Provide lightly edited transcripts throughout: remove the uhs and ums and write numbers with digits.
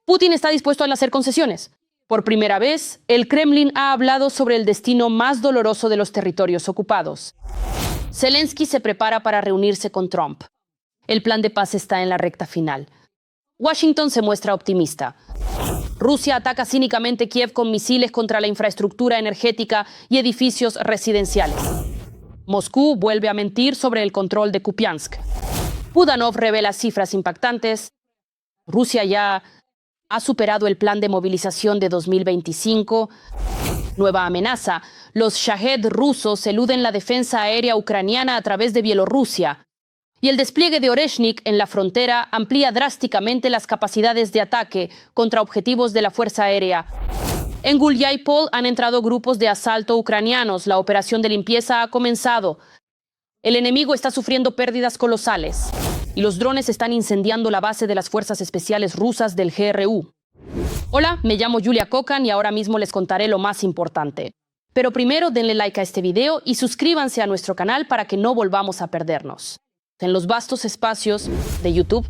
Putin está dispuesto a hacer concesiones. Por primera vez, el Kremlin ha hablado sobre el destino más doloroso de los territorios ocupados. Zelensky se prepara para reunirse con Trump. El plan de paz está en la recta final. Washington se muestra optimista. Rusia ataca cínicamente Kiev con misiles contra la infraestructura energética y edificios residenciales. Moscú vuelve a mentir sobre el control de Kupiansk. Budanov revela cifras impactantes. Rusia ya ha superado el plan de movilización de 2025. Nueva amenaza. Los Shahed rusos eluden la defensa aérea ucraniana a través de Bielorrusia. Y el despliegue de Oreshnik en la frontera amplía drásticamente las capacidades de ataque contra objetivos de la Fuerza Aérea. En Gulyai-Pol han entrado grupos de asalto ucranianos. La operación de limpieza ha comenzado. El enemigo está sufriendo pérdidas colosales. Y los drones están incendiando la base de las fuerzas especiales rusas del GRU. Hola, me llamo Julia Kokan y ahora mismo les contaré lo más importante. Pero primero denle like a este video y suscríbanse a nuestro canal para que no volvamos a perdernos en los vastos espacios de YouTube.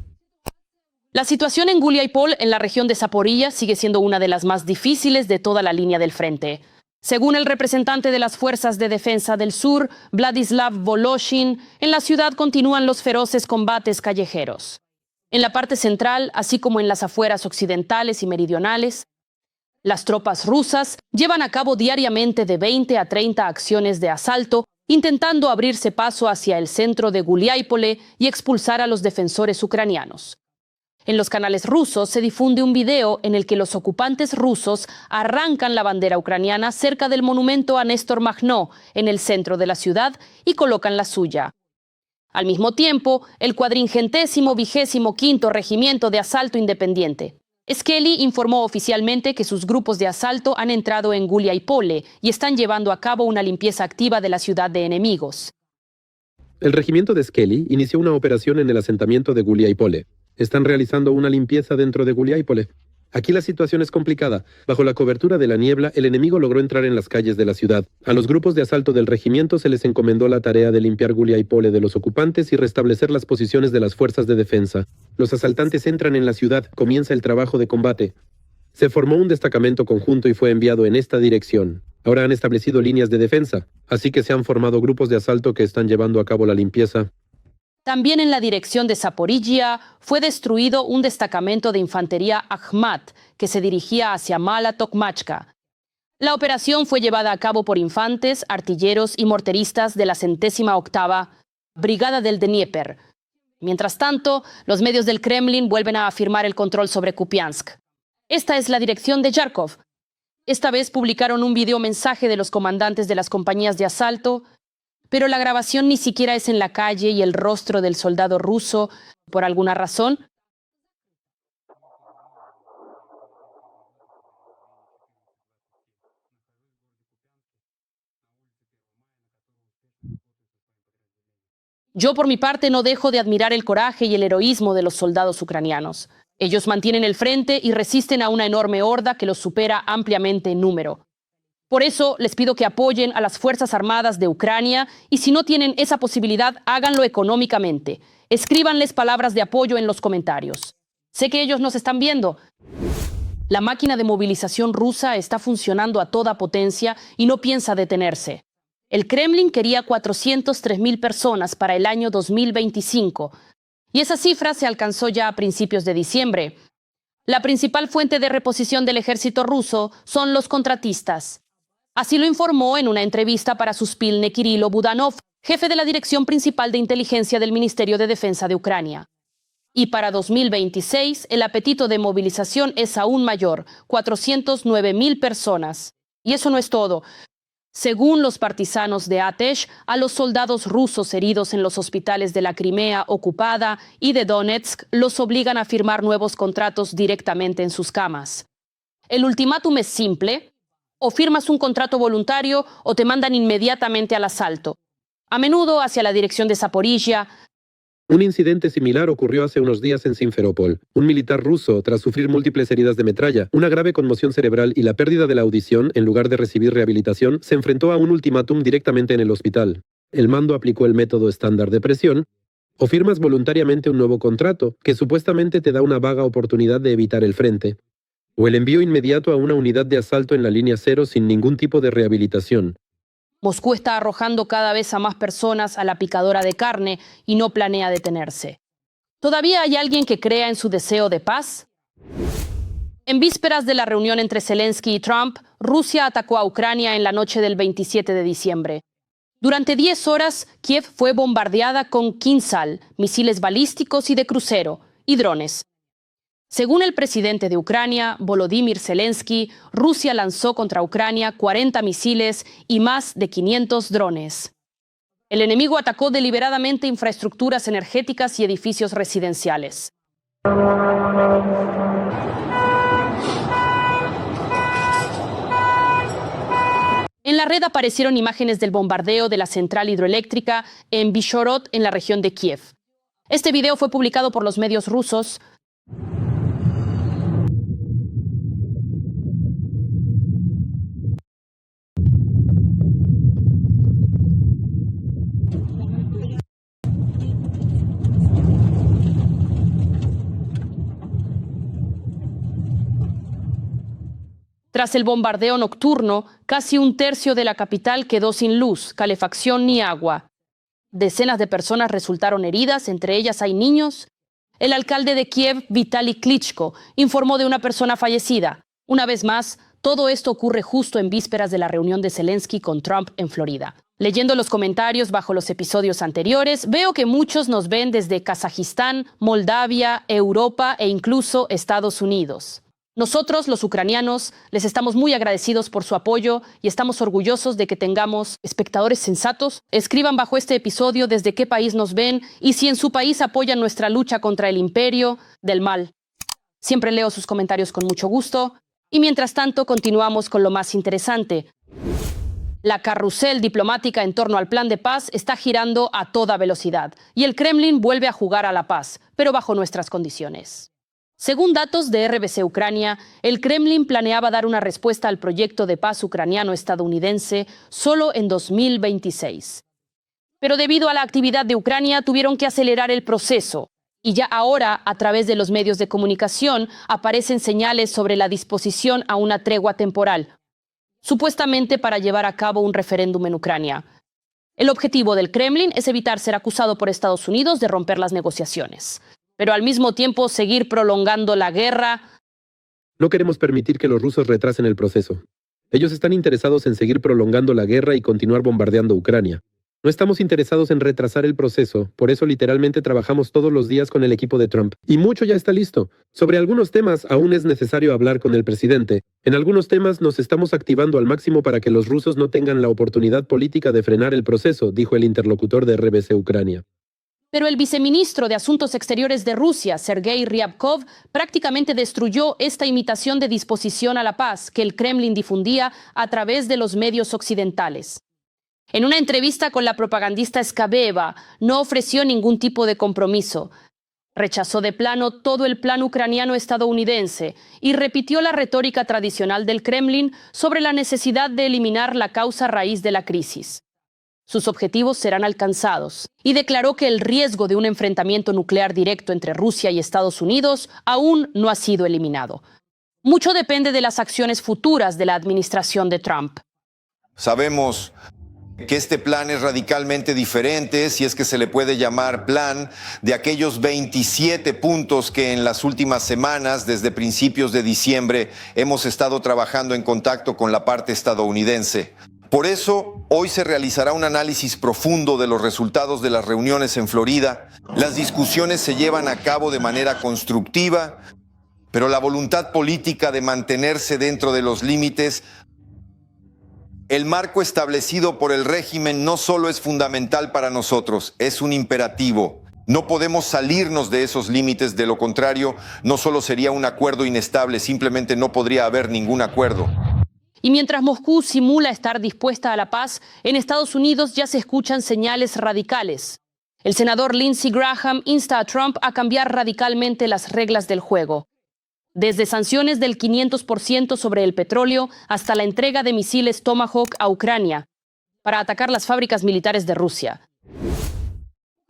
La situación en Gulyai-Pol, en la región de Zaporilla, sigue siendo una de las más difíciles de toda la línea del frente. Según el representante de las Fuerzas de Defensa del Sur, Vladislav Voloshin, en la ciudad continúan los feroces combates callejeros. En la parte central, así como en las afueras occidentales y meridionales, las tropas rusas llevan a cabo diariamente de 20 a 30 acciones de asalto, intentando abrirse paso hacia el centro de Gulyai-Pol y expulsar a los defensores ucranianos. En los canales rusos se difunde un video en el que los ocupantes rusos arrancan la bandera ucraniana cerca del monumento a Néstor Makhno en el centro de la ciudad y colocan la suya. Al mismo tiempo, el 425º Regimiento de Asalto Independiente, Skelly, informó oficialmente que sus grupos de asalto han entrado en Gulyai-Pol y están llevando a cabo una limpieza activa de la ciudad de enemigos. El regimiento de Skelly inició una operación en el asentamiento de Gulyai-Pol. Están realizando una limpieza dentro de Gulyai-Pol. Aquí la situación es complicada. Bajo la cobertura de la niebla, el enemigo logró entrar en las calles de la ciudad. A los grupos de asalto del regimiento se les encomendó la tarea de limpiar Gulyai-Pol de los ocupantes y restablecer las posiciones de las fuerzas de defensa. Los asaltantes entran en la ciudad, comienza el trabajo de combate. Se formó un destacamento conjunto y fue enviado en esta dirección. Ahora han establecido líneas de defensa, así que se han formado grupos de asalto que están llevando a cabo la limpieza. También en la dirección de Zaporilla fue destruido un destacamento de infantería Akhmat que se dirigía hacia Mala Tokmachka. La operación fue llevada a cabo por infantes, artilleros y morteristas de la 108ª Brigada del Dnieper. Mientras tanto, los medios del Kremlin vuelven a afirmar el control sobre Kupiansk. Esta es la dirección de Yarkov. Esta vez publicaron un videomensaje de los comandantes de las compañías de asalto, pero la grabación ni siquiera es en la calle y el rostro del soldado ruso, por alguna razón. Yo, por mi parte, no dejo de admirar el coraje y el heroísmo de los soldados ucranianos. Ellos mantienen el frente y resisten a una enorme horda que los supera ampliamente en número. Por eso les pido que apoyen a las Fuerzas Armadas de Ucrania y si no tienen esa posibilidad, háganlo económicamente. Escríbanles palabras de apoyo en los comentarios. Sé que ellos nos están viendo. La máquina de movilización rusa está funcionando a toda potencia y no piensa detenerse. El Kremlin quería 403.000 personas para el año 2025 y esa cifra se alcanzó ya a principios de diciembre. La principal fuente de reposición del ejército ruso son los contratistas. Así lo informó en una entrevista para Suspilne Kirilo Budanov, jefe de la Dirección Principal de Inteligencia del Ministerio de Defensa de Ucrania. Y para 2026, el apetito de movilización es aún mayor, 409.000 personas. Y eso no es todo. Según los partisanos de Atesh, a los soldados rusos heridos en los hospitales de la Crimea ocupada y de Donetsk los obligan a firmar nuevos contratos directamente en sus camas. El ultimátum es simple: o firmas un contrato voluntario o te mandan inmediatamente al asalto, a menudo hacia la dirección de Zaporilla. Un incidente similar ocurrió hace unos días en Simferópol. Un militar ruso, tras sufrir múltiples heridas de metralla, una grave conmoción cerebral y la pérdida de la audición, en lugar de recibir rehabilitación, se enfrentó a un ultimátum directamente en el hospital. El mando aplicó el método estándar de presión: o firmas voluntariamente un nuevo contrato, que supuestamente te da una vaga oportunidad de evitar el frente, o el envío inmediato a una unidad de asalto en la línea cero sin ningún tipo de rehabilitación. Moscú está arrojando cada vez a más personas a la picadora de carne y no planea detenerse. ¿Todavía hay alguien que crea en su deseo de paz? En vísperas de la reunión entre Zelensky y Trump, Rusia atacó a Ucrania en la noche del 27 de diciembre. Durante 10 horas, Kiev fue bombardeada con Kinzhal, misiles balísticos y de crucero, y drones. Según el presidente de Ucrania, Volodymyr Zelensky, Rusia lanzó contra Ucrania 40 misiles y más de 500 drones. El enemigo atacó deliberadamente infraestructuras energéticas y edificios residenciales. En la red aparecieron imágenes del bombardeo de la central hidroeléctrica en Vishorod, en la región de Kiev. Este video fue publicado por los medios rusos. Tras el bombardeo nocturno, casi un tercio de la capital quedó sin luz, calefacción ni agua. Decenas de personas resultaron heridas, entre ellas hay niños. El alcalde de Kiev, Vitaly Klitschko, informó de una persona fallecida. Una vez más, todo esto ocurre justo en vísperas de la reunión de Zelensky con Trump en Florida. Leyendo los comentarios bajo los episodios anteriores, veo que muchos nos ven desde Kazajistán, Moldavia, Europa e incluso Estados Unidos. Nosotros, los ucranianos, les estamos muy agradecidos por su apoyo y estamos orgullosos de que tengamos espectadores sensatos. Escriban bajo este episodio desde qué país nos ven y si en su país apoyan nuestra lucha contra el imperio del mal. Siempre leo sus comentarios con mucho gusto. Y mientras tanto, continuamos con lo más interesante. La carrusel diplomática en torno al plan de paz está girando a toda velocidad y el Kremlin vuelve a jugar a la paz, pero bajo nuestras condiciones. Según datos de RBC Ucrania, el Kremlin planeaba dar una respuesta al proyecto de paz ucraniano-estadounidense solo en 2026. Pero debido a la actividad de Ucrania, tuvieron que acelerar el proceso. Y ya ahora, a través de los medios de comunicación, aparecen señales sobre la disposición a una tregua temporal, supuestamente para llevar a cabo un referéndum en Ucrania. El objetivo del Kremlin es evitar ser acusado por Estados Unidos de romper las negociaciones, pero al mismo tiempo seguir prolongando la guerra. No queremos permitir que los rusos retrasen el proceso. Ellos están interesados en seguir prolongando la guerra y continuar bombardeando Ucrania. No estamos interesados en retrasar el proceso, por eso literalmente trabajamos todos los días con el equipo de Trump. Y mucho ya está listo. Sobre algunos temas aún es necesario hablar con el presidente. En algunos temas nos estamos activando al máximo para que los rusos no tengan la oportunidad política de frenar el proceso, dijo el interlocutor de RBC Ucrania. Pero el viceministro de Asuntos Exteriores de Rusia, Sergei Ryabkov, prácticamente destruyó esta imitación de disposición a la paz que el Kremlin difundía a través de los medios occidentales. En una entrevista con la propagandista Skabeva, no ofreció ningún tipo de compromiso. Rechazó de plano todo el plan ucraniano estadounidense y repitió la retórica tradicional del Kremlin sobre la necesidad de eliminar la causa raíz de la crisis. Sus objetivos serán alcanzados y declaró que el riesgo de un enfrentamiento nuclear directo entre Rusia y Estados Unidos aún no ha sido eliminado. Mucho depende de las acciones futuras de la administración de Trump. Sabemos que este plan es radicalmente diferente, si es que se le puede llamar plan, de aquellos 27 puntos que en las últimas semanas, desde principios de diciembre, hemos estado trabajando en contacto con la parte estadounidense. Por eso, hoy se realizará un análisis profundo de los resultados de las reuniones en Florida. Las discusiones se llevan a cabo de manera constructiva, pero la voluntad política de mantenerse dentro de los límites. El marco establecido por el régimen no solo es fundamental para nosotros, es un imperativo. No podemos salirnos de esos límites, de lo contrario, no solo sería un acuerdo inestable, simplemente no podría haber ningún acuerdo. Y mientras Moscú simula estar dispuesta a la paz, en Estados Unidos ya se escuchan señales radicales. El senador Lindsey Graham insta a Trump a cambiar radicalmente las reglas del juego. Desde sanciones del 500% sobre el petróleo hasta la entrega de misiles Tomahawk a Ucrania para atacar las fábricas militares de Rusia.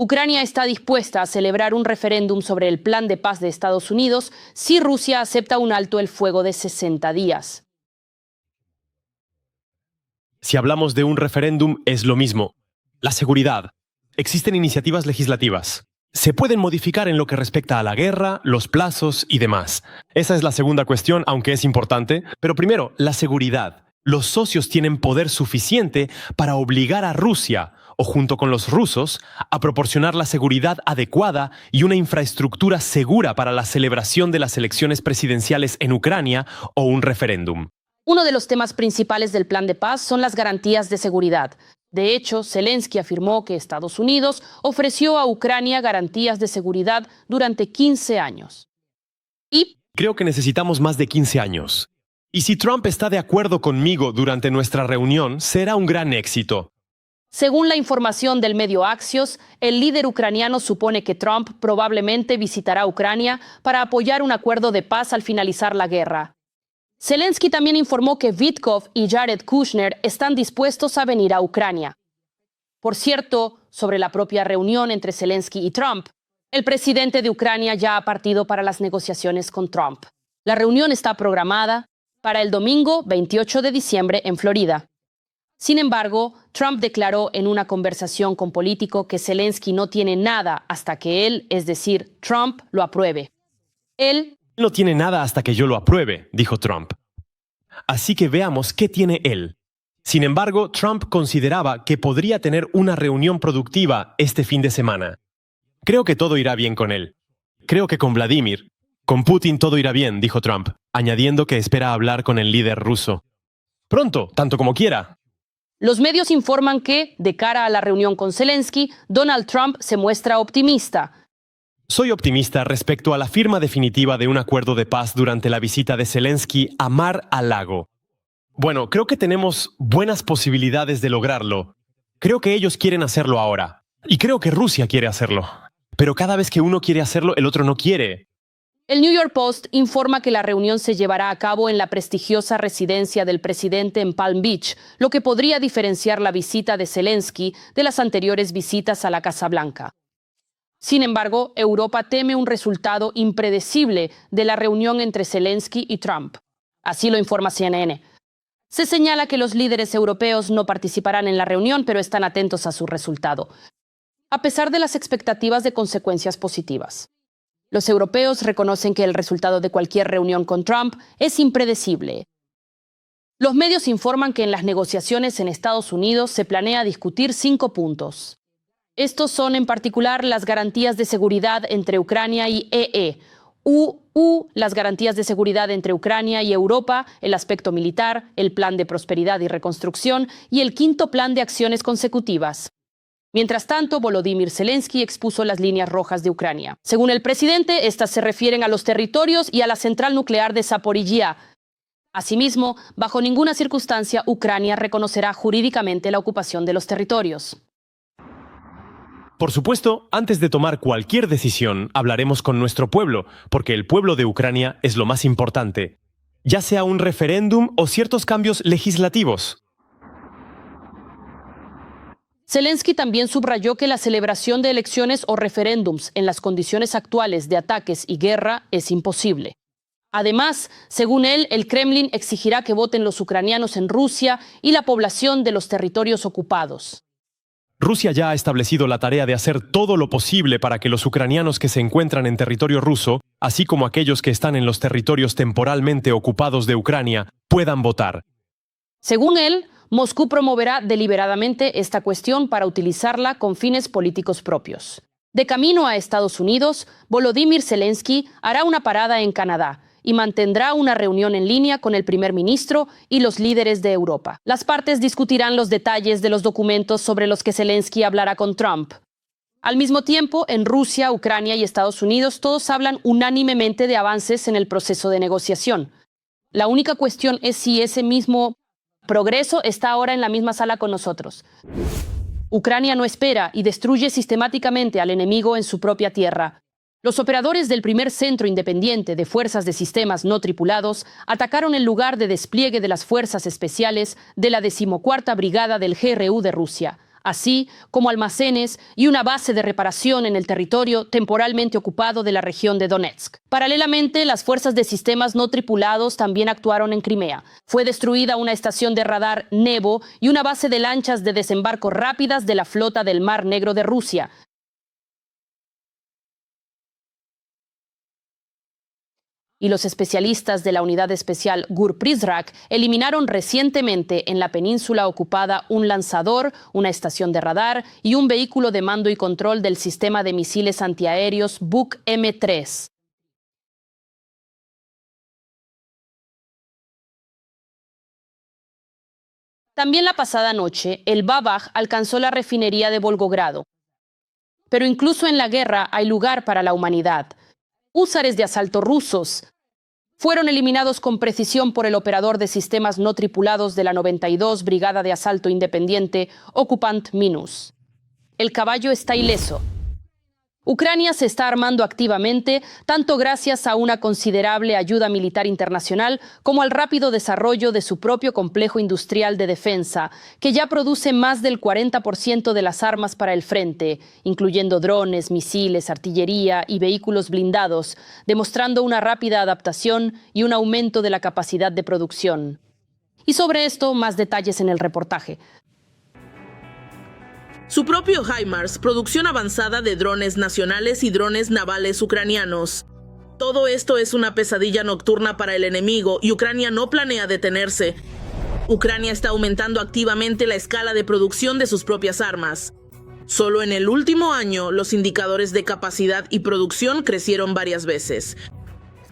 Ucrania está dispuesta a celebrar un referéndum sobre el plan de paz de Estados Unidos si Rusia acepta un alto el fuego de 60 días. Si hablamos de un referéndum, es lo mismo. La seguridad. Existen iniciativas legislativas. Se pueden modificar en lo que respecta a la guerra, los plazos y demás. Esa es la segunda cuestión, aunque es importante. Pero primero, la seguridad. Los socios tienen poder suficiente para obligar a Rusia, o junto con los rusos, a proporcionar la seguridad adecuada y una infraestructura segura para la celebración de las elecciones presidenciales en Ucrania o un referéndum. Uno de los temas principales del plan de paz son las garantías de seguridad. De hecho, Zelensky afirmó que Estados Unidos ofreció a Ucrania garantías de seguridad durante 15 años. Creo que necesitamos más de 15 años. Y si Trump está de acuerdo conmigo durante nuestra reunión, será un gran éxito. Según la información del medio Axios, el líder ucraniano supone que Trump probablemente visitará Ucrania para apoyar un acuerdo de paz al finalizar la guerra. Zelensky también informó que Witkoff y Jared Kushner están dispuestos a venir a Ucrania. Por cierto, sobre la propia reunión entre Zelensky y Trump, el presidente de Ucrania ya ha partido para las negociaciones con Trump. La reunión está programada para el domingo 28 de diciembre en Florida. Sin embargo, Trump declaró en una conversación con Político que Zelensky no tiene nada hasta que él, es decir, Trump, lo apruebe. Él No tiene nada hasta que yo lo apruebe, dijo Trump. Así que veamos qué tiene él. Sin embargo, Trump consideraba que podría tener una reunión productiva este fin de semana. Creo que todo irá bien con él. Creo que con Vladimir. Con Putin todo irá bien, dijo Trump, añadiendo que espera hablar con el líder ruso. Pronto, tanto como quiera. Los medios informan que, de cara a la reunión con Zelensky, Donald Trump se muestra optimista. Soy optimista respecto a la firma definitiva de un acuerdo de paz durante la visita de Zelensky a Mar-a-Lago. Bueno, creo que tenemos buenas posibilidades de lograrlo. Creo que ellos quieren hacerlo ahora. Y creo que Rusia quiere hacerlo. Pero cada vez que uno quiere hacerlo, el otro no quiere. El New York Post informa que la reunión se llevará a cabo en la prestigiosa residencia del presidente en Palm Beach, lo que podría diferenciar la visita de Zelensky de las anteriores visitas a la Casa Blanca. Sin embargo, Europa teme un resultado impredecible de la reunión entre Zelensky y Trump. Así lo informa CNN. Se señala que los líderes europeos no participarán en la reunión, pero están atentos a su resultado, a pesar de las expectativas de consecuencias positivas. Los europeos reconocen que el resultado de cualquier reunión con Trump es impredecible. Los medios informan que en las negociaciones en Estados Unidos se planea discutir 5 puntos. Estos son en particular las garantías de seguridad entre Ucrania y EE, las garantías de seguridad entre Ucrania y Europa, el aspecto militar, el plan de prosperidad y reconstrucción y el 5º plan de acciones consecutivas. Mientras tanto, Volodymyr Zelensky expuso las líneas rojas de Ucrania. Según el presidente, estas se refieren a los territorios y a la central nuclear de Zaporizhia. Asimismo, bajo ninguna circunstancia Ucrania reconocerá jurídicamente la ocupación de los territorios. Por supuesto, antes de tomar cualquier decisión, hablaremos con nuestro pueblo, porque el pueblo de Ucrania es lo más importante, ya sea un referéndum o ciertos cambios legislativos. Zelensky también subrayó que la celebración de elecciones o referéndums en las condiciones actuales de ataques y guerra es imposible. Además, según él, el Kremlin exigirá que voten los ucranianos en Rusia y la población de los territorios ocupados. Rusia ya ha establecido la tarea de hacer todo lo posible para que los ucranianos que se encuentran en territorio ruso, así como aquellos que están en los territorios temporalmente ocupados de Ucrania, puedan votar. Según él, Moscú promoverá deliberadamente esta cuestión para utilizarla con fines políticos propios. De camino a Estados Unidos, Volodymyr Zelensky hará una parada en Canadá y mantendrá una reunión en línea con el primer ministro y los líderes de Europa. Las partes discutirán los detalles de los documentos sobre los que Zelensky hablará con Trump. Al mismo tiempo, en Rusia, Ucrania y Estados Unidos todos hablan unánimemente de avances en el proceso de negociación. La única cuestión es si ese mismo progreso está ahora en la misma sala con nosotros. Ucrania no espera y destruye sistemáticamente al enemigo en su propia tierra. Los operadores del primer centro independiente de fuerzas de sistemas no tripulados atacaron el lugar de despliegue de las fuerzas especiales de la 14ª Brigada del GRU de Rusia, así como almacenes y una base de reparación en el territorio temporalmente ocupado de la región de Donetsk. Paralelamente, las fuerzas de sistemas no tripulados también actuaron en Crimea. Fue destruida una estación de radar Nevo y una base de lanchas de desembarco rápidas de la flota del Mar Negro de Rusia. Y los especialistas de la unidad especial Gur-Prizrak eliminaron recientemente en la península ocupada un lanzador, una estación de radar y un vehículo de mando y control del sistema de misiles antiaéreos Buk M3. También la pasada noche, el Babaj alcanzó la refinería de Volgogrado. Pero incluso en la guerra hay lugar para la humanidad. Húsares de asalto rusos fueron eliminados con precisión por el operador de sistemas no tripulados de la 92 Brigada de Asalto Independiente, Occupant Minus. El caballo está ileso. Ucrania se está armando activamente, tanto gracias a una considerable ayuda militar internacional como al rápido desarrollo de su propio complejo industrial de defensa, que ya produce más del 40% de las armas para el frente, incluyendo drones, misiles, artillería y vehículos blindados, demostrando una rápida adaptación y un aumento de la capacidad de producción. Y sobre esto, más detalles en el reportaje. Su propio HIMARS, producción avanzada de drones nacionales y drones navales ucranianos. Todo esto es una pesadilla nocturna para el enemigo y Ucrania no planea detenerse. Ucrania está aumentando activamente la escala de producción de sus propias armas. Solo en el último año, los indicadores de capacidad y producción crecieron varias veces.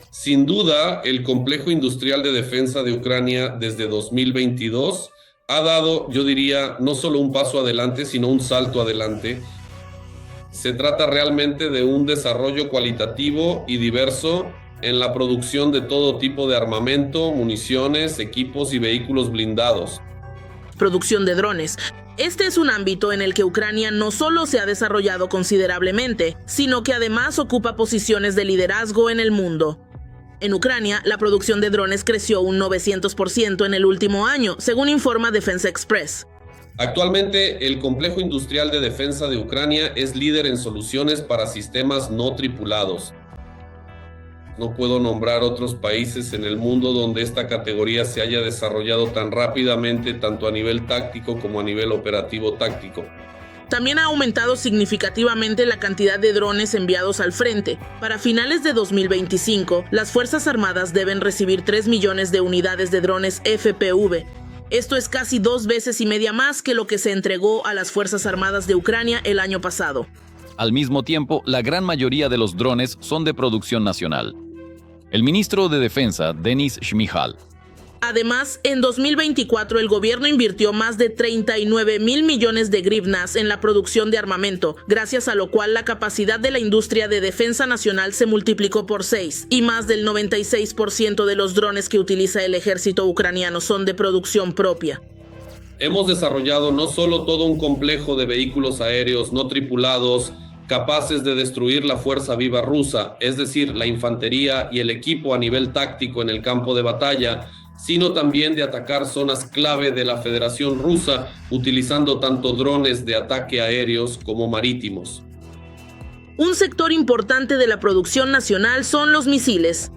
Sin duda, el complejo industrial de defensa de Ucrania desde 2022 ha dado, yo diría, no solo un paso adelante, sino un salto adelante. Se trata realmente de un desarrollo cualitativo y diverso en la producción de todo tipo de armamento, municiones, equipos y vehículos blindados. Producción de drones. Este es un ámbito en el que Ucrania no solo se ha desarrollado considerablemente, sino que además ocupa posiciones de liderazgo en el mundo. En Ucrania, la producción de drones creció un 900% en el último año, según informa Defense Express. Actualmente, el complejo industrial de defensa de Ucrania es líder en soluciones para sistemas no tripulados. No puedo nombrar otros países en el mundo donde esta categoría se haya desarrollado tan rápidamente, tanto a nivel táctico como a nivel operativo táctico. También ha aumentado significativamente la cantidad de drones enviados al frente. Para finales de 2025, las Fuerzas Armadas deben recibir 3 millones de unidades de drones FPV. Esto es casi 2 veces y media más que lo que se entregó a las Fuerzas Armadas de Ucrania el año pasado. Al mismo tiempo, la gran mayoría de los drones son de producción nacional. El ministro de Defensa, Denis Shmyhal. Además, en 2024 el gobierno invirtió más de 39.000 millones de grivnas en la producción de armamento, gracias a lo cual la capacidad de la industria de defensa nacional se multiplicó por 6, y más del 96% de los drones que utiliza el ejército ucraniano son de producción propia. Hemos desarrollado no solo todo un complejo de vehículos aéreos no tripulados capaces de destruir la fuerza viva rusa, es decir, la infantería y el equipo a nivel táctico en el campo de batalla, sino también de atacar zonas clave de la Federación Rusa utilizando tanto drones de ataque aéreos como marítimos. Un sector importante de la producción nacional son los misiles.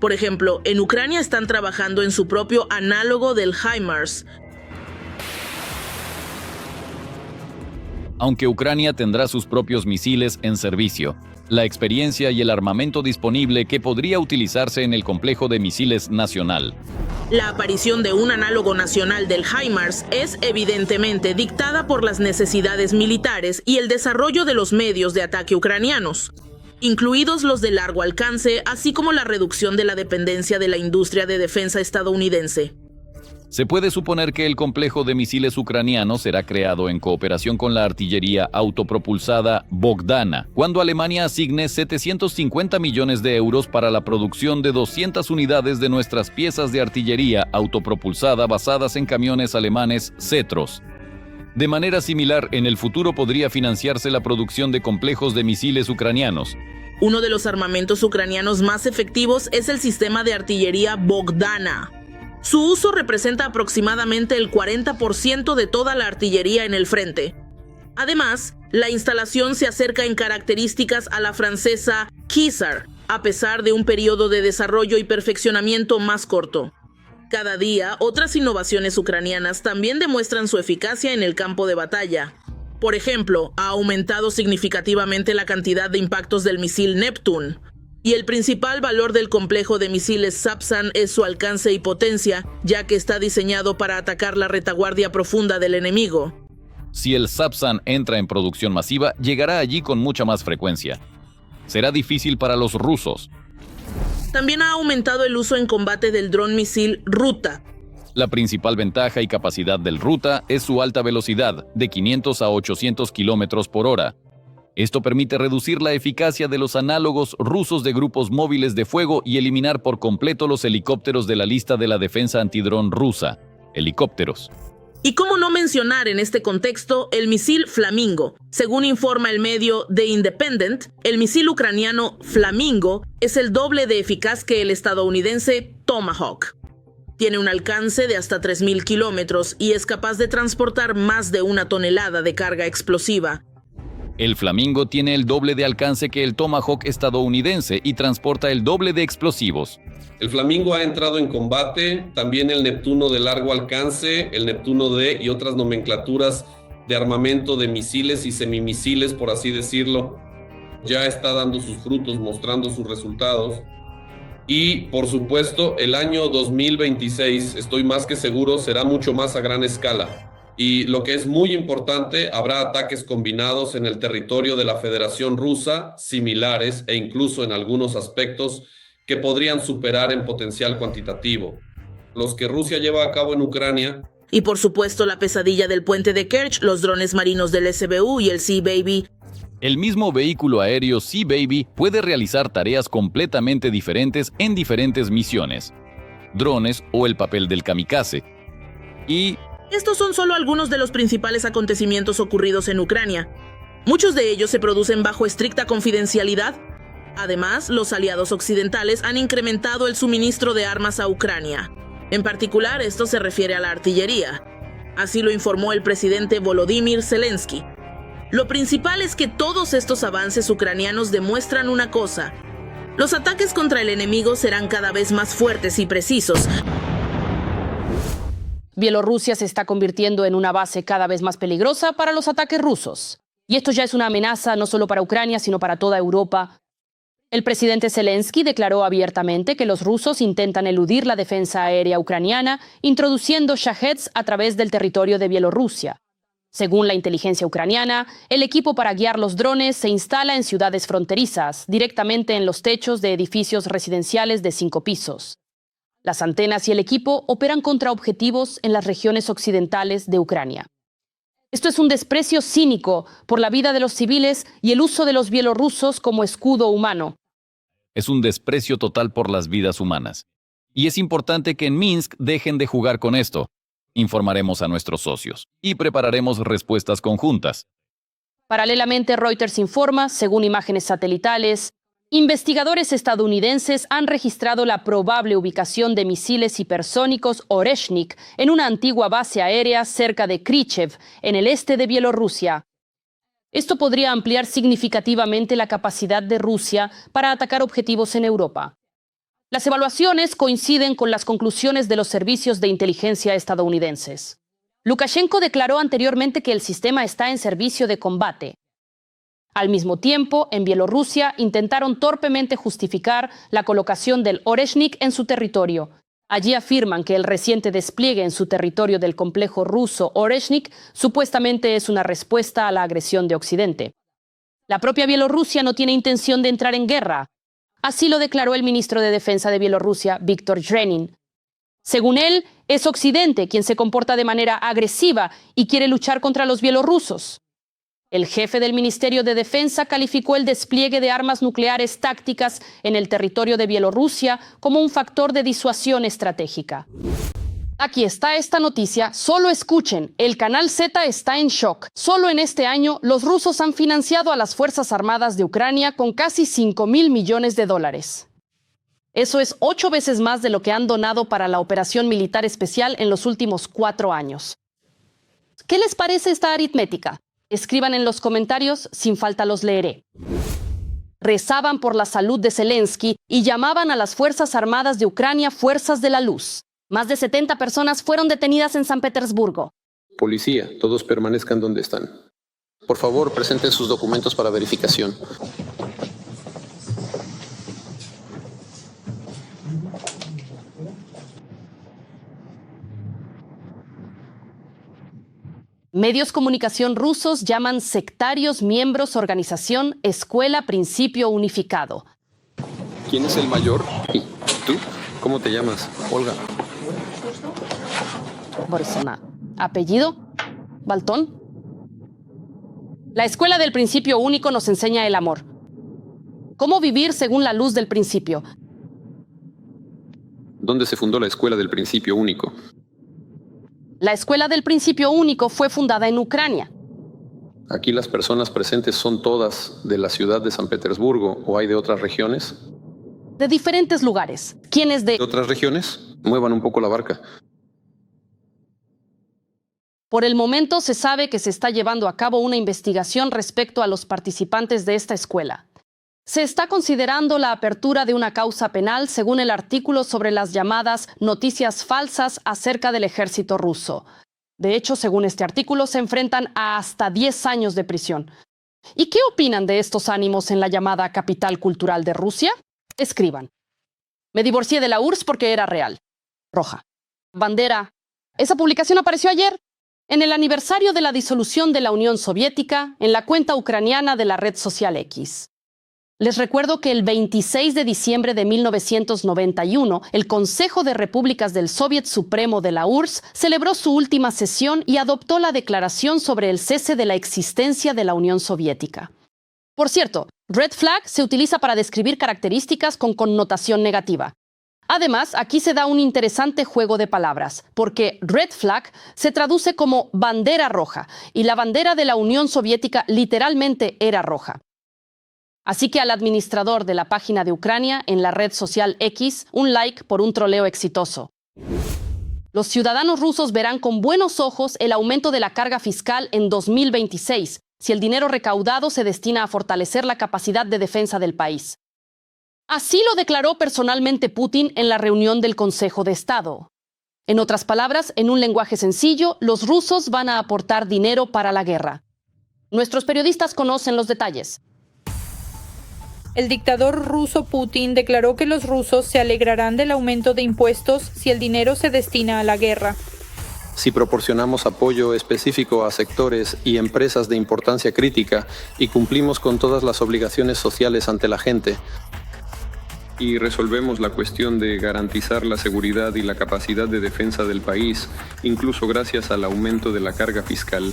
Por ejemplo, en Ucrania están trabajando en su propio análogo del HIMARS. Aunque Ucrania tendrá sus propios misiles en servicio, la experiencia y el armamento disponible que podría utilizarse en el complejo de misiles nacional. La aparición de un análogo nacional del HIMARS es evidentemente dictada por las necesidades militares y el desarrollo de los medios de ataque ucranianos, incluidos los de largo alcance, así como la reducción de la dependencia de la industria de defensa estadounidense. Se puede suponer que el complejo de misiles ucraniano será creado en cooperación con la artillería autopropulsada Bogdana, cuando Alemania asigne 750 millones de euros para la producción de 200 unidades de nuestras piezas de artillería autopropulsada basadas en camiones alemanes Zetros. De manera similar, en el futuro podría financiarse la producción de complejos de misiles ucranianos. Uno de los armamentos ucranianos más efectivos es el sistema de artillería Bogdana. Su uso representa aproximadamente el 40% de toda la artillería en el frente. Además, la instalación se acerca en características a la francesa Kisar, a pesar de un periodo de desarrollo y perfeccionamiento más corto. Cada día, otras innovaciones ucranianas también demuestran su eficacia en el campo de batalla. Por ejemplo, ha aumentado significativamente la cantidad de impactos del misil Neptune. Y el principal valor del complejo de misiles Sapsan es su alcance y potencia, ya que está diseñado para atacar la retaguardia profunda del enemigo. Si el Sapsan entra en producción masiva, llegará allí con mucha más frecuencia. Será difícil para los rusos. También ha aumentado el uso en combate del dron misil Ruta. La principal ventaja y capacidad del Ruta es su alta velocidad, de 500 a 800 kilómetros por hora. Esto permite reducir la eficacia de los análogos rusos de grupos móviles de fuego y eliminar por completo los helicópteros de la lista de la defensa antidrón rusa. Helicópteros. Y cómo no mencionar en este contexto el misil Flamingo. Según informa el medio The Independent, el misil ucraniano Flamingo es el doble de eficaz que el estadounidense Tomahawk. Tiene un alcance de hasta 3.000 kilómetros y es capaz de transportar más de 1 tonelada de carga explosiva. El Flamingo tiene el doble de alcance que el Tomahawk estadounidense y transporta el doble de explosivos. El Flamingo ha entrado en combate, también el Neptuno de largo alcance, el Neptuno D y otras nomenclaturas de armamento de misiles y semimisiles, por así decirlo, ya está dando sus frutos, mostrando sus resultados. Y, por supuesto, el año 2026, estoy más que seguro, será mucho más a gran escala. Y lo que es muy importante, habrá ataques combinados en el territorio de la Federación Rusa, similares e incluso en algunos aspectos que podrían superar en potencial cuantitativo los que Rusia lleva a cabo en Ucrania. Y por supuesto la pesadilla del puente de Kerch, los drones marinos del SBU y el Sea Baby. El mismo vehículo aéreo Sea Baby puede realizar tareas completamente diferentes en diferentes misiones. Drones o el papel del kamikaze. Y estos son solo algunos de los principales acontecimientos ocurridos en Ucrania. Muchos de ellos se producen bajo estricta confidencialidad. Además, los aliados occidentales han incrementado el suministro de armas a Ucrania. En particular, esto se refiere a la artillería. Así lo informó el presidente Volodymyr Zelensky. Lo principal es que todos estos avances ucranianos demuestran una cosa: los ataques contra el enemigo serán cada vez más fuertes y precisos. Bielorrusia se está convirtiendo en una base cada vez más peligrosa para los ataques rusos. Y esto ya es una amenaza no solo para Ucrania, sino para toda Europa. El presidente Zelensky declaró abiertamente que los rusos intentan eludir la defensa aérea ucraniana, introduciendo Shaheds a través del territorio de Bielorrusia. Según la inteligencia ucraniana, el equipo para guiar los drones se instala en ciudades fronterizas, directamente en los techos de edificios residenciales de 5 pisos. Las antenas y el equipo operan contra objetivos en las regiones occidentales de Ucrania. Esto es un desprecio cínico por la vida de los civiles y el uso de los bielorrusos como escudo humano. Es un desprecio total por las vidas humanas. Y es importante que en Minsk dejen de jugar con esto. Informaremos a nuestros socios y prepararemos respuestas conjuntas. Paralelamente, Reuters informa, según imágenes satelitales, investigadores estadounidenses han registrado la probable ubicación de misiles hipersónicos Oreshnik en una antigua base aérea cerca de Krychev, en el este de Bielorrusia. Esto podría ampliar significativamente la capacidad de Rusia para atacar objetivos en Europa. Las evaluaciones coinciden con las conclusiones de los servicios de inteligencia estadounidenses. Lukashenko declaró anteriormente que el sistema está en servicio de combate. Al mismo tiempo, en Bielorrusia intentaron torpemente justificar la colocación del Oreshnik en su territorio. Allí afirman que el reciente despliegue en su territorio del complejo ruso Oreshnik supuestamente es una respuesta a la agresión de Occidente. La propia Bielorrusia no tiene intención de entrar en guerra. Así lo declaró el ministro de Defensa de Bielorrusia, Viktor Drenin. Según él, es Occidente quien se comporta de manera agresiva y quiere luchar contra los bielorrusos. El jefe del Ministerio de Defensa calificó el despliegue de armas nucleares tácticas en el territorio de Bielorrusia como un factor de disuasión estratégica. Aquí está esta noticia, solo escuchen, el canal Z está en shock. Solo en este año, los rusos han financiado a las Fuerzas Armadas de Ucrania con casi $5.000 millones. Eso es 8 veces más de lo que han donado para la operación militar especial en los últimos 4 años. ¿Qué les parece esta aritmética? Escriban en los comentarios, sin falta los leeré. Rezaban por la salud de Zelensky y llamaban a las Fuerzas Armadas de Ucrania Fuerzas de la Luz. Más de 70 personas fueron detenidas en San Petersburgo. Policía, todos permanezcan donde están. Por favor, presenten sus documentos para verificación. Medios de comunicación rusos llaman sectarios miembros organización Escuela Principio Unificado. ¿Quién es el mayor? ¿Y tú? ¿Cómo te llamas? Olga. Borisona. ¿Apellido? ¿Baltón? La Escuela del Principio Único nos enseña el amor. ¿Cómo vivir según la luz del principio? ¿Dónde se fundó la Escuela del Principio Único? La Escuela del Principio Único fue fundada en Ucrania. ¿Aquí las personas presentes son todas de la ciudad de San Petersburgo o hay de otras regiones? De diferentes lugares. ¿Quiénes ¿De otras regiones? Muevan un poco la barca. Por el momento se sabe que se está llevando a cabo una investigación respecto a los participantes de esta escuela. Se está considerando la apertura de una causa penal según el artículo sobre las llamadas noticias falsas acerca del ejército ruso. De hecho, según este artículo, se enfrentan a hasta 10 años de prisión. ¿Y qué opinan de estos ánimos en la llamada capital cultural de Rusia? Escriban. Me divorcié de la URSS porque era real. Roja. Bandera. Esa publicación apareció ayer, en el aniversario de la disolución de la Unión Soviética, en la cuenta ucraniana de la red social X. Les recuerdo que el 26 de diciembre de 1991, el Consejo de Repúblicas del Soviet Supremo de la URSS celebró su última sesión y adoptó la declaración sobre el cese de la existencia de la Unión Soviética. Por cierto, red flag se utiliza para describir características con connotación negativa. Además, aquí se da un interesante juego de palabras, porque red flag se traduce como bandera roja, y la bandera de la Unión Soviética literalmente era roja. Así que al administrador de la página de Ucrania en la red social X, un like por un troleo exitoso. Los ciudadanos rusos verán con buenos ojos el aumento de la carga fiscal en 2026, si el dinero recaudado se destina a fortalecer la capacidad de defensa del país. Así lo declaró personalmente Putin en la reunión del Consejo de Estado. En otras palabras, en un lenguaje sencillo, los rusos van a aportar dinero para la guerra. Nuestros periodistas conocen los detalles. El dictador ruso Putin declaró que los rusos se alegrarán del aumento de impuestos si el dinero se destina a la guerra. Si proporcionamos apoyo específico a sectores y empresas de importancia crítica y cumplimos con todas las obligaciones sociales ante la gente, y resolvemos la cuestión de garantizar la seguridad y la capacidad de defensa del país, incluso gracias al aumento de la carga fiscal,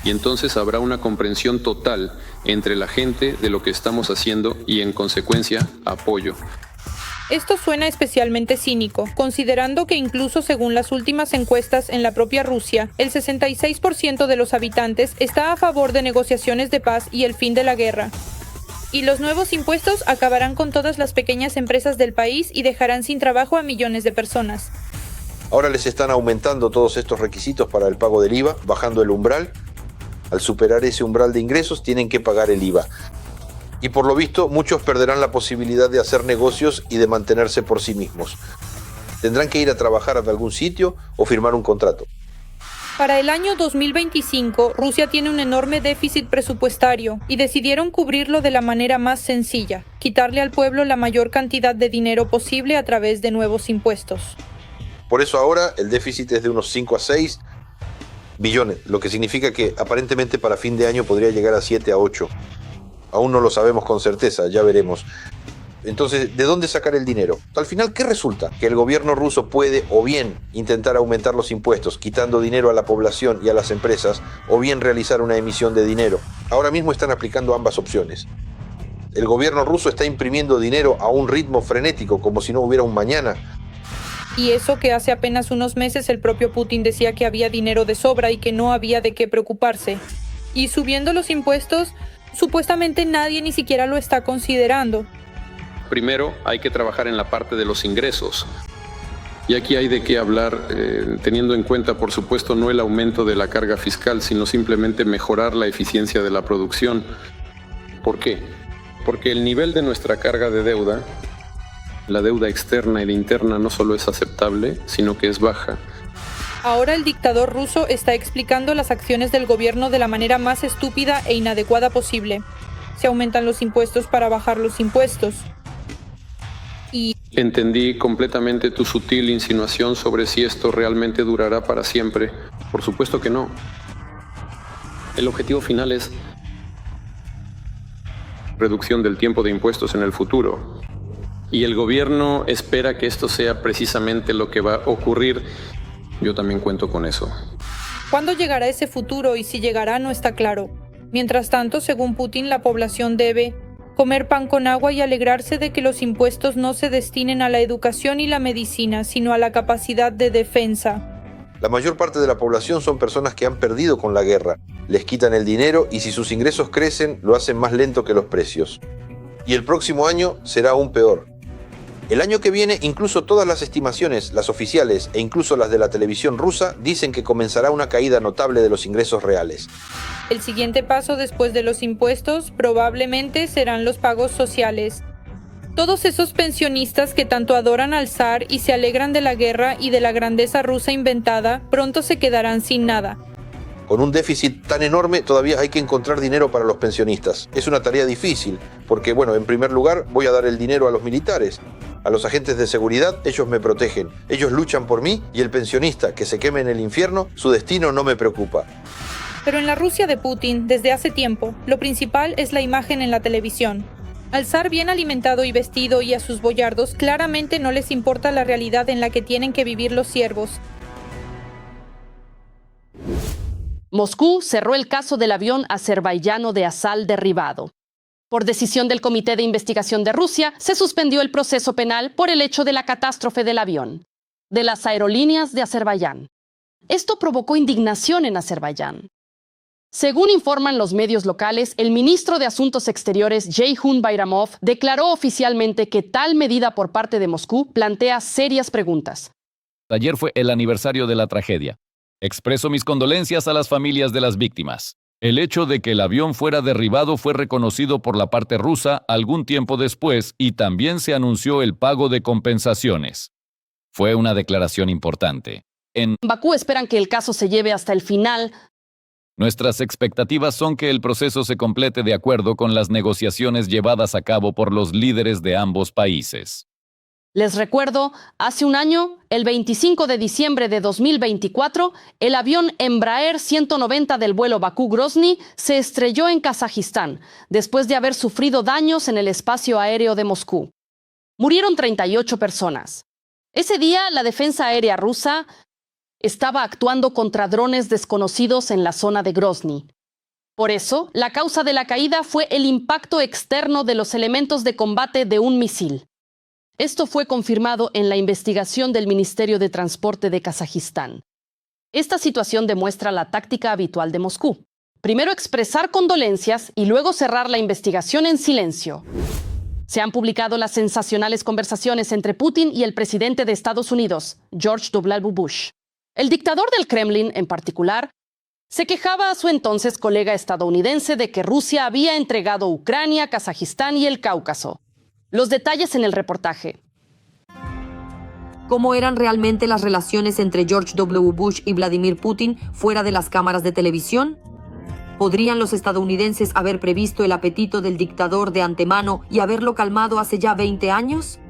y entonces habrá una comprensión total entre la gente de lo que estamos haciendo y, en consecuencia, apoyo. Esto suena especialmente cínico, considerando que incluso según las últimas encuestas en la propia Rusia, el 66% de los habitantes está a favor de negociaciones de paz y el fin de la guerra. Y los nuevos impuestos acabarán con todas las pequeñas empresas del país y dejarán sin trabajo a millones de personas. Ahora les están aumentando todos estos requisitos para el pago del IVA, bajando el umbral. Al superar ese umbral de ingresos tienen que pagar el IVA. Y por lo visto muchos perderán la posibilidad de hacer negocios y de mantenerse por sí mismos. Tendrán que ir a trabajar a algún sitio o firmar un contrato. Para el año 2025, Rusia tiene un enorme déficit presupuestario y decidieron cubrirlo de la manera más sencilla, quitarle al pueblo la mayor cantidad de dinero posible a través de nuevos impuestos. Por eso ahora el déficit es de unos 5 a 6 billones, lo que significa que aparentemente para fin de año podría llegar a 7 a 8. Aún no lo sabemos con certeza, ya veremos. Entonces, ¿de dónde sacar el dinero? Al final, ¿qué resulta? Que el gobierno ruso puede o bien intentar aumentar los impuestos, quitando dinero a la población y a las empresas, o bien realizar una emisión de dinero. Ahora mismo están aplicando ambas opciones. El gobierno ruso está imprimiendo dinero a un ritmo frenético, como si no hubiera un mañana. Y eso que hace apenas unos meses el propio Putin decía que había dinero de sobra y que no había de qué preocuparse. Y subiendo los impuestos, supuestamente nadie ni siquiera lo está considerando. Primero, hay que trabajar en la parte de los ingresos. Y aquí hay de qué hablar, teniendo en cuenta, por supuesto, no el aumento de la carga fiscal, sino simplemente mejorar la eficiencia de la producción. ¿Por qué? Porque el nivel de nuestra carga de deuda, la deuda externa y la interna, no solo es aceptable, sino que es baja. Ahora el dictador ruso está explicando las acciones del gobierno de la manera más estúpida e inadecuada posible. Se aumentan los impuestos para bajar los impuestos. Entendí completamente tu sutil insinuación sobre si esto realmente durará para siempre. Por supuesto que no. El objetivo final es reducción del tiempo de impuestos en el futuro. Y el gobierno espera que esto sea precisamente lo que va a ocurrir. Yo también cuento con eso. ¿Cuándo llegará ese futuro y si llegará no está claro? Mientras tanto, según Putin, la población debe comer pan con agua y alegrarse de que los impuestos no se destinen a la educación y la medicina, sino a la capacidad de defensa. La mayor parte de la población son personas que han perdido con la guerra. Les quitan el dinero y si sus ingresos crecen, lo hacen más lento que los precios. Y el próximo año será aún peor. El año que viene, incluso todas las estimaciones, las oficiales e incluso las de la televisión rusa, dicen que comenzará una caída notable de los ingresos reales. El siguiente paso después de los impuestos probablemente serán los pagos sociales. Todos esos pensionistas que tanto adoran al zar y se alegran de la guerra y de la grandeza rusa inventada, pronto se quedarán sin nada. Con un déficit tan enorme, todavía hay que encontrar dinero para los pensionistas. Es una tarea difícil, porque, en primer lugar, voy a dar el dinero a los militares. A los agentes de seguridad, ellos me protegen. Ellos luchan por mí y el pensionista que se queme en el infierno, su destino no me preocupa. Pero en la Rusia de Putin, desde hace tiempo, lo principal es la imagen en la televisión. Al zar bien alimentado y vestido y a sus boyardos claramente no les importa la realidad en la que tienen que vivir los siervos. Moscú cerró el caso del avión azerbaiyano de Asal derribado. Por decisión del Comité de Investigación de Rusia, se suspendió el proceso penal por el hecho de la catástrofe del avión, de las aerolíneas de Azerbaiyán. Esto provocó indignación en Azerbaiyán. Según informan los medios locales, el ministro de Asuntos Exteriores, Ceyhun Bayramov, declaró oficialmente que tal medida por parte de Moscú plantea serias preguntas. Ayer fue el aniversario de la tragedia. Expreso mis condolencias a las familias de las víctimas. El hecho de que el avión fuera derribado fue reconocido por la parte rusa algún tiempo después y también se anunció el pago de compensaciones. Fue una declaración importante. En Bakú esperan que el caso se lleve hasta el final. Nuestras expectativas son que el proceso se complete de acuerdo con las negociaciones llevadas a cabo por los líderes de ambos países. Les recuerdo, hace un año, el 25 de diciembre de 2024, el avión Embraer 190 del vuelo Bakú-Grozny se estrelló en Kazajistán, después de haber sufrido daños en el espacio aéreo de Moscú. Murieron 38 personas. Ese día, la defensa aérea rusa estaba actuando contra drones desconocidos en la zona de Grozny. Por eso, la causa de la caída fue el impacto externo de los elementos de combate de un misil. Esto fue confirmado en la investigación del Ministerio de Transporte de Kazajistán. Esta situación demuestra la táctica habitual de Moscú. Primero expresar condolencias y luego cerrar la investigación en silencio. Se han publicado las sensacionales conversaciones entre Putin y el presidente de Estados Unidos, George W. Bush. El dictador del Kremlin, en particular, se quejaba a su entonces colega estadounidense de que Rusia había entregado Ucrania, Kazajistán y el Cáucaso. Los detalles en el reportaje. ¿Cómo eran realmente las relaciones entre George W. Bush y Vladimir Putin fuera de las cámaras de televisión? ¿Podrían los estadounidenses haber previsto el apetito del dictador de antemano y haberlo calmado hace ya 20 años?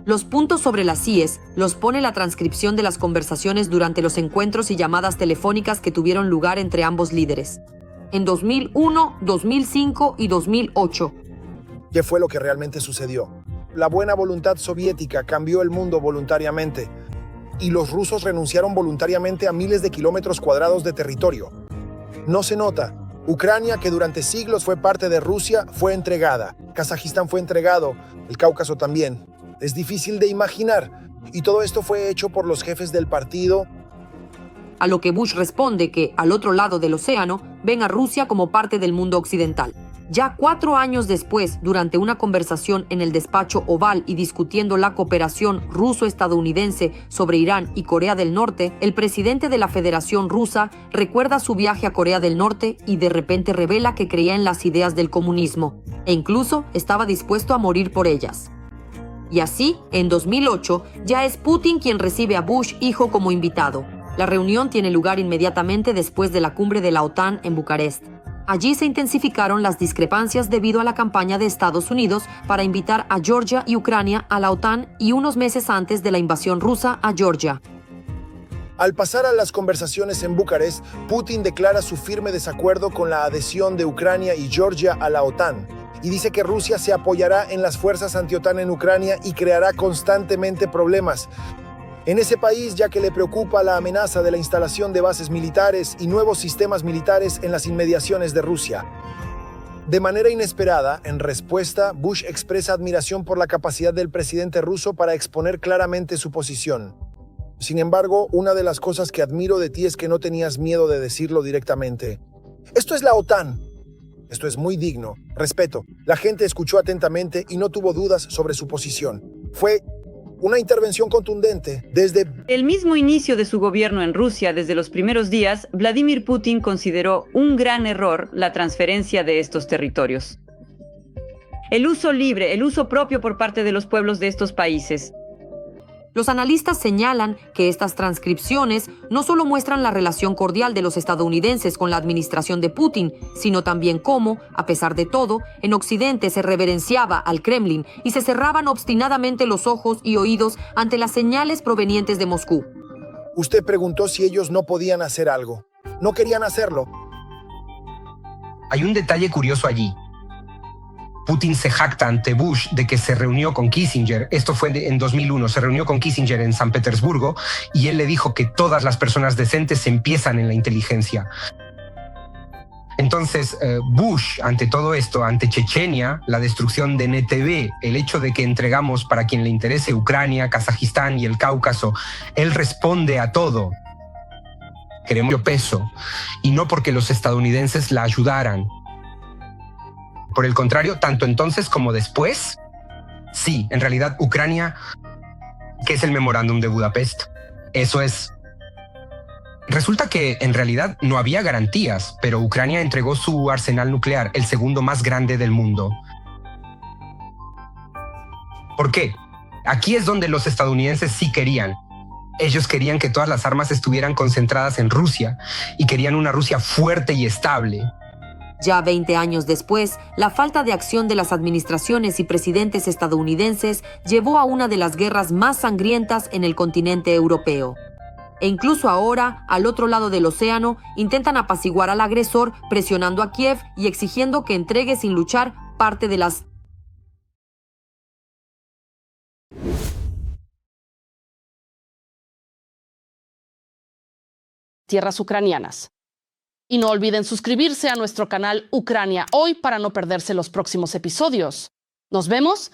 Los puntos sobre las IES los pone la transcripción de las conversaciones durante los encuentros y llamadas telefónicas que tuvieron lugar entre ambos líderes. En 2001, 2005 y 2008. ¿Qué fue lo que realmente sucedió? La buena voluntad soviética cambió el mundo voluntariamente y los rusos renunciaron voluntariamente a miles de kilómetros cuadrados de territorio. No se nota. Ucrania, que durante siglos fue parte de Rusia, fue entregada. Kazajistán fue entregado, el Cáucaso también. Es difícil de imaginar. Y todo esto fue hecho por los jefes del partido. A lo que Bush responde que, al otro lado del océano, ven a Rusia como parte del mundo occidental. Ya 4 años después, durante una conversación en el despacho Oval y discutiendo la cooperación ruso-estadounidense sobre Irán y Corea del Norte, el presidente de la Federación Rusa recuerda su viaje a Corea del Norte y de repente revela que creía en las ideas del comunismo e incluso estaba dispuesto a morir por ellas. Y así, en 2008, ya es Putin quien recibe a Bush hijo como invitado. La reunión tiene lugar inmediatamente después de la cumbre de la OTAN en Bucarest. Allí se intensificaron las discrepancias debido a la campaña de Estados Unidos para invitar a Georgia y Ucrania a la OTAN y unos meses antes de la invasión rusa a Georgia. Al pasar a las conversaciones en Bucarest, Putin declara su firme desacuerdo con la adhesión de Ucrania y Georgia a la OTAN y dice que Rusia se apoyará en las fuerzas anti-OTAN en Ucrania y creará constantemente problemas en ese país, ya que le preocupa la amenaza de la instalación de bases militares y nuevos sistemas militares en las inmediaciones de Rusia. De manera inesperada, en respuesta, Bush expresa admiración por la capacidad del presidente ruso para exponer claramente su posición. Sin embargo, una de las cosas que admiro de ti es que no tenías miedo de decirlo directamente. Esto es la OTAN. Esto es muy digno. Respeto. La gente escuchó atentamente y no tuvo dudas sobre su posición. Fue una intervención contundente desde el mismo inicio de su gobierno en Rusia. Desde los primeros días, Vladimir Putin consideró un gran error la transferencia de estos territorios. El uso libre, el uso propio por parte de los pueblos de estos países. Los analistas señalan que estas transcripciones no solo muestran la relación cordial de los estadounidenses con la administración de Putin, sino también cómo, a pesar de todo, en Occidente se reverenciaba al Kremlin y se cerraban obstinadamente los ojos y oídos ante las señales provenientes de Moscú. Usted preguntó si ellos no podían hacer algo. No querían hacerlo. Hay un detalle curioso allí. Putin se jacta ante Bush de que se reunió con Kissinger, esto fue en 2001, se reunió con Kissinger en San Petersburgo y él le dijo que todas las personas decentes empiezan en la inteligencia. Entonces, Bush, ante todo esto, ante Chechenia, la destrucción de NTV, el hecho de que entregamos para quien le interese Ucrania, Kazajistán y el Cáucaso, él responde a todo. Queremos peso, y no porque los estadounidenses la ayudaran. Por el contrario, tanto entonces como después, sí, en realidad Ucrania, ¿qué es el memorándum de Budapest? Eso es. Resulta que en realidad no había garantías, pero Ucrania entregó su arsenal nuclear, el segundo más grande del mundo. ¿Por qué? Aquí es donde los estadounidenses sí querían. Ellos querían que todas las armas estuvieran concentradas en Rusia y querían una Rusia fuerte y estable. Ya 20 años después, la falta de acción de las administraciones y presidentes estadounidenses llevó a una de las guerras más sangrientas en el continente europeo. E incluso ahora, al otro lado del océano, intentan apaciguar al agresor presionando a Kiev y exigiendo que entregue sin luchar parte de las tierras ucranianas. Y no olviden suscribirse a nuestro canal Ucrania Hoy para no perderse los próximos episodios. Nos vemos